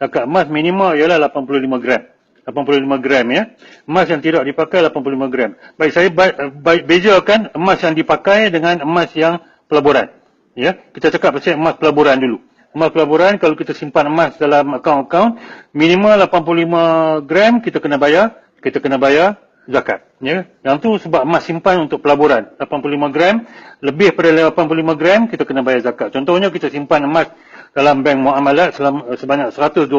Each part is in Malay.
zakat emas minimal ialah 85 gram. 85 gram ya. Emas yang tidak dipakai 85 gram. Baik, saya bezakan emas yang dipakai dengan emas yang pelaburan. Ya, kita cakap pasal emas pelaburan dulu. Emas pelaburan, kalau kita simpan emas dalam akaun-akaun, minimal 85 gram kita kena bayar zakat. Ya. Yang tu sebab emas simpan untuk pelaburan. 85 gram, lebih pada 85 gram kita kena bayar zakat. Contohnya kita simpan emas dalam bank muamalat sebanyak 120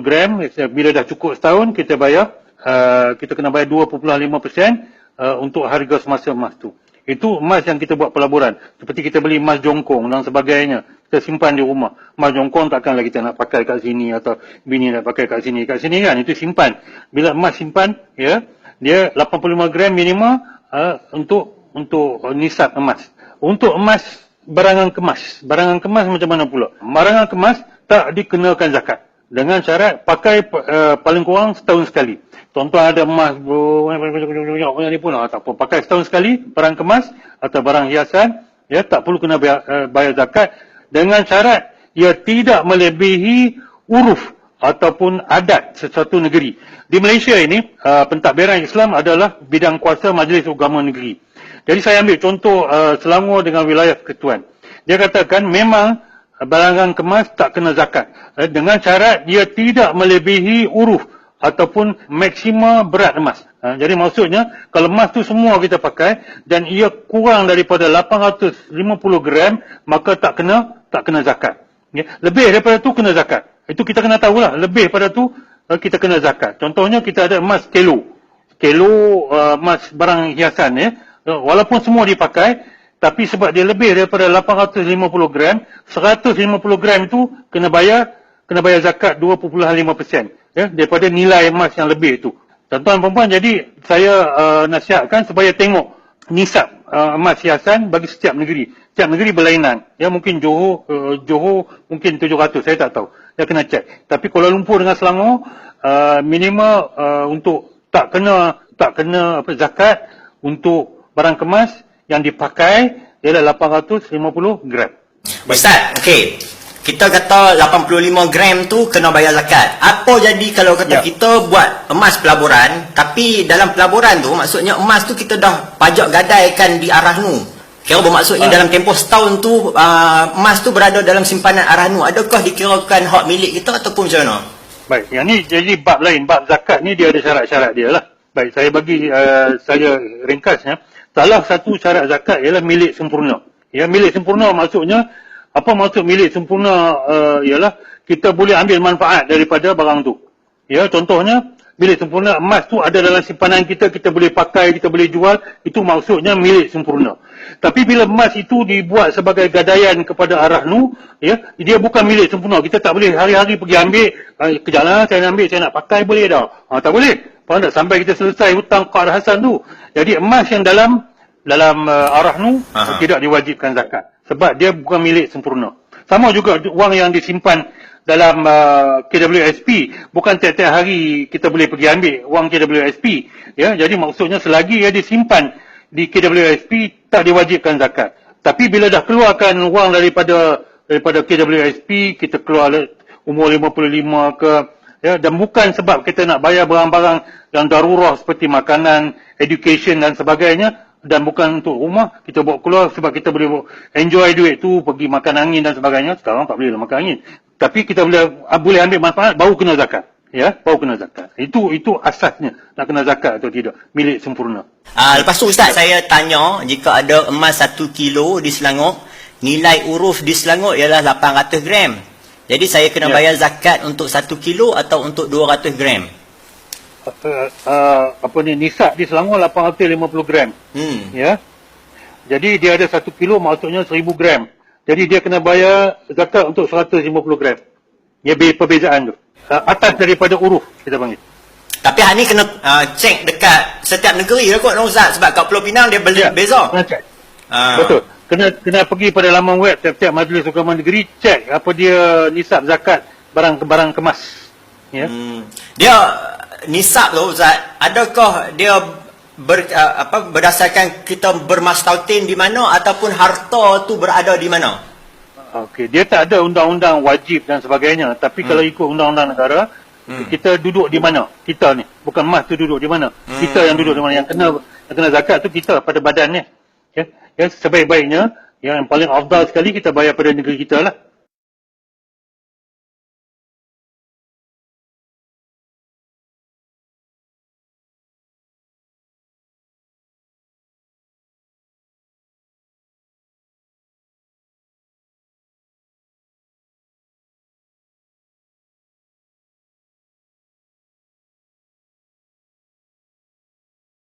gram, bila dah cukup setahun kita kena bayar 2.5% untuk harga semasa emas tu. Itu emas yang kita buat pelaburan. Seperti kita beli emas jongkong dan sebagainya, kita simpan di rumah. Emas jongkong takkanlah kita nak pakai kat sini atau bini nak pakai kat sini kan, itu simpan. Bila emas simpan, ya, dia 85 gram minimal untuk nisab emas. Untuk emas barangan kemas macam mana pula? Barangan kemas tak dikenakan zakat. Dengan syarat pakai paling kurang setahun sekali. Contoh ada emas ni pun tak apa. Pakai setahun sekali barang kemas atau barang hiasan, ya, tak perlu kena bayar zakat, dengan syarat ia tidak melebihi uruf ataupun adat sesuatu negeri. Di Malaysia ini pentadbiran Islam adalah bidang kuasa Majlis Agama Negeri. Jadi saya ambil contoh Selangor dengan wilayah Persekutuan. Dia katakan memang barangan kemas tak kena zakat dengan syarat dia tidak melebihi uruf ataupun maksima berat emas. Jadi maksudnya kalau emas tu semua kita pakai dan ia kurang daripada 850 gram, maka tak kena zakat. Ya, lebih daripada tu kena zakat. Itu kita kena tahulah, lebih daripada tu kita kena zakat. Contohnya kita ada emas kilo emas barang hiasan, ya. Walaupun semua dipakai, tapi sebab dia lebih daripada 850 gram, 150 gram itu kena bayar zakat 2.5%, ya, daripada nilai emas yang lebih itu. Tuan-tuan perempuan, jadi saya nasihatkan supaya tengok nisab emas hiasan bagi setiap negeri. Setiap negeri berlainan. Ya, mungkin Johor mungkin 700, saya tak tahu. Saya kena cek. Tapi Kuala Lumpur dengan Selangor minimal untuk tak kena zakat untuk barang kemas yang dipakai ialah 850 gram. Ustaz, okey. Kita kata 85 gram tu kena bayar zakat. Apa jadi kalau kata kita buat emas pelaburan, tapi dalam pelaburan tu maksudnya emas tu kita dah pajak gadaikan di Arahnu. Kira bermaksudnya dalam tempoh setahun tu emas tu berada dalam simpanan Arahnu. Adakah dikirakan hak milik kita ataupun macam mana? Baik, yang ni jadi bab lain. Bab zakat ni dia ada syarat-syarat dia lah. Baik, saya bagi saya ringkasnya. Salah satu syarat zakat ialah milik sempurna. Ya, milik sempurna maksudnya, apa maksud milik sempurna? Ialah kita boleh ambil manfaat daripada barang tu. Ya, contohnya milik sempurna, emas tu ada dalam simpanan kita boleh pakai, kita boleh jual, itu maksudnya milik sempurna. Tapi bila emas itu dibuat sebagai gadaian kepada Arahnu, ya, dia bukan milik sempurna. Kita tak boleh hari-hari pergi ambil, kejap lah saya nak ambil, saya nak pakai, boleh dah. Tak boleh. Faham tak? Sampai kita selesai hutang Qad Hasan tu. Jadi emas yang dalam Arahnu tidak diwajibkan zakat. Sebab dia bukan milik sempurna. Sama juga wang yang disimpan dalam KWSP. Bukan tiap-tiap hari kita boleh pergi ambil wang KWSP. Ya, jadi maksudnya selagi ia disimpan di KWSP tak diwajibkan zakat. Tapi bila dah keluarkan wang daripada KWSP, kita keluar umur 55 ke, ya, dan bukan sebab kita nak bayar barang-barang yang darurah seperti makanan, education dan sebagainya, dan bukan untuk rumah, kita bawa keluar sebab kita boleh enjoy duit tu, pergi makan angin dan sebagainya. Sekarang tak boleh lah makan angin. Tapi kita boleh ambil manfaat, baru kena zakat. Ya, baru kena zakat. Itu asasnya, nak kena zakat atau tidak. Milik sempurna. Lepas tu Ustaz, saya tanya, jika ada emas 1 kilo di Selangor, nilai uruf di Selangor ialah 800 gram. Jadi saya kena bayar zakat untuk 1 kilo atau untuk 200 gram? Nisab di Selangor 850 gram. Ya. Jadi dia ada 1 kilo maksudnya 1000 gram. Jadi dia kena bayar zakat untuk 150 gram. Ya, perbezaan tu. Atas daripada uruf kita panggil. Tapi hal ni kena cek dekat setiap negeri lah kot Ustaz, sebab kat Pulau Pinang dia beza. Kena cek. Betul. Kena pergi pada laman web tiap-tiap Majlis Agama Negeri, cek apa dia nisab zakat barang kemas. Ya. Dia nisab tu Ustaz, adakah dia berdasarkan kita bermastautin di mana ataupun harta tu berada di mana? Okey, dia tak ada undang-undang wajib dan sebagainya. Tapi kalau ikut undang-undang negara, kita duduk di mana? Kita ni. Bukan emas tu duduk di mana? Kita yang duduk di mana? Yang kena zakat tu kita pada badannya. Ya, sebaik-baiknya, yang paling afdal sekali kita bayar pada negeri kita lah.